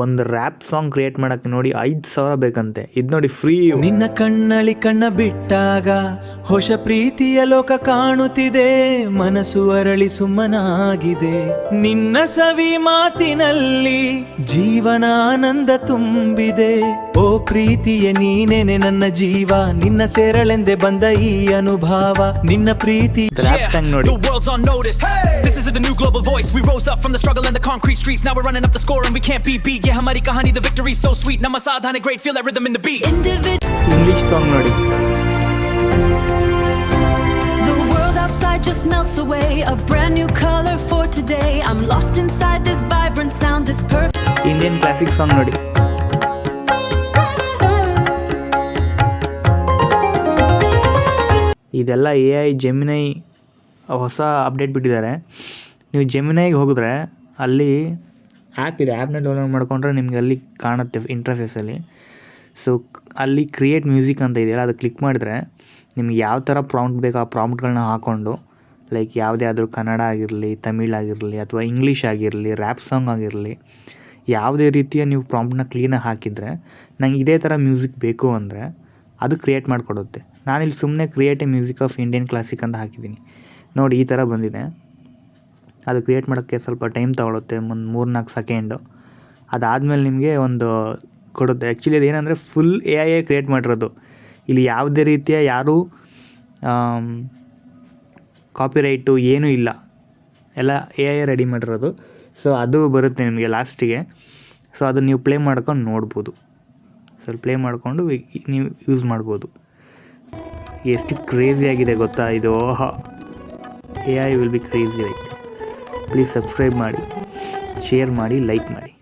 ಒಂದು rap song create ಮಾಡೋಕ್ಕೆ ನೋಡಿ 5,000 ಬೇಕಂತೆ. ಇದು ನೋಡಿ ಫ್ರೀ. ನಿನ್ನ ಕಣ್ಣಳಿ ಕಣ್ಣ ಬಿಟ್ಟಾಗ ಹೊಸ ಪ್ರೀತಿಯ ಲೋಕ ಕಾಣುತ್ತಿದೆ, ಮನಸ್ಸು ಅರಳಿ ಸುಮ್ಮನಾಗಿದೆ. ನಿನ್ನ ಸವಿ ಮಾತಿನಲ್ಲಿ ಜೀವನ ಆನಂದ ತುಂಬಿದೆ. ಓ ಪ್ರೀತಿಯ ನೀನೇನೆ ನನ್ನ ಜೀವ, ನಿನ್ನ ಸೇರಳೆಂದೆ ಬಂದ ಈ ಅನುಭವ. ನಿನ್ನ ಪ್ರೀತಿ ರ್ಯಾಪ್ ಸಾಂಗ್ ನೋಡಿ. The world's on notice. This is the new global voice. We rose up from the struggle and the concrete streets. Now we're running up the score and we can't be beat. Yeah, hamari kahani, the victory's so sweet. Nama sadhana great, feel that rhythm in the beat. English song ನೋಡಿ. The world outside just melts away, a brand new color for today. I'm lost inside this vibrant sound, this perfect. Indian classic song ನೋಡಿ. ಇದೆಲ್ಲ AI ಜೆಮಿನೈ ಹೊಸ update ಬಿಟ್ಟಿದ್ದಾರೆ. ನೀವು ಜೆಮಿನೈಗೆ ಹೋಗಿದ್ರೆ ಅಲ್ಲಿ app ಇದೆ, ಆ್ಯಪ್ನ ಡೌನ್ಲೋಡ್ ಮಾಡ್ಕೊಂಡ್ರೆ ನಿಮಗೆ ಅಲ್ಲಿ ಕಾಣುತ್ತೆ ಇಂಟರ್ಫೇಸಲ್ಲಿ. ಸೊ ಅಲ್ಲಿ ಕ್ರಿಯೇಟ್ ಮ್ಯೂಸಿಕ್ ಅಂತ ಇದೆಯಲ್ಲ, ಅದು ಕ್ಲಿಕ್ ಮಾಡಿದ್ರೆ ನಿಮ್ಗೆ ಯಾವ ಥರ ಪ್ರಾಂಪ್ಟ್ ಬೇಕು ಆ ಪ್ರಾಂಪ್ಟ್ಗಳನ್ನ ಹಾಕ್ಕೊಂಡು, ಲೈಕ್ ಯಾವುದೇ ಆದರೂ ಕನ್ನಡ ಆಗಿರಲಿ, ತಮಿಳ್ ಆಗಿರಲಿ, ಅಥವಾ ಇಂಗ್ಲೀಷ್ ಆಗಿರಲಿ, ರ್ಯಾಪ್ ಸಾಂಗ್ ಆಗಿರಲಿ, ಯಾವುದೇ ರೀತಿಯ ನೀವು ಪ್ರಾಂಪ್ಟ್ನ ಕ್ಲೀನಾಗಿ ಹಾಕಿದರೆ ನಂಗೆ ಇದೇ ಥರ ಮ್ಯೂಸಿಕ್ ಬೇಕು ಅಂದರೆ ಅದು ಕ್ರಿಯೇಟ್ ಮಾಡಿಕೊಡುತ್ತೆ. ನಾನಿಲ್ಲಿ ಸುಮ್ಮನೆ create A music of Indian classic ಅಂತ ಹಾಕಿದ್ದೀನಿ ನೋಡಿ, ಈ ಥರ ಬಂದಿದೆ. ಅದು ಕ್ರಿಯೇಟ್ ಮಾಡೋಕ್ಕೆ ಸ್ವಲ್ಪ ಟೈಮ್ ತೊಗೊಳುತ್ತೆ, ಒಂದು 3-4 ಸೆಕೆಂಡು. ಅದಾದಮೇಲೆ ನಿಮಗೆ ಒಂದು ಕೊಡುತ್ತೆ. ಆ್ಯಕ್ಚುಲಿ ಅದೇನೆಂದರೆ ಫುಲ್ AI ಕ್ರಿಯೇಟ್ ಮಾಡಿರೋದು. ಇಲ್ಲಿ ಯಾವುದೇ ರೀತಿಯ ಯಾರೂ ಕಾಪಿರೈಟು ಏನೂ ಇಲ್ಲ, ಎಲ್ಲ AI ರೆಡಿ ಮಾಡಿರೋದು. ಸೊ ಅದು ಬರುತ್ತೆ ನಿಮಗೆ ಲಾಸ್ಟಿಗೆ. ಸೊ ಅದು ನೀವು ಪ್ಲೇ ಮಾಡ್ಕೊಂಡು ನೋಡ್ಬೋದು. ಸೊ ಪ್ಲೇ ಮಾಡಿಕೊಂಡು ನೀವು ಯೂಸ್ ಮಾಡ್ಬೋದು. ಎಷ್ಟು ಕ್ರೇಜಿ ಆಗಿದೆ ಗೊತ್ತಾ ಇದು. AI will be crazy right. Please subscribe ಮಾಡಿ, ಶೇರ್ ಮಾಡಿ, ಲೈಕ್ ಮಾಡಿ.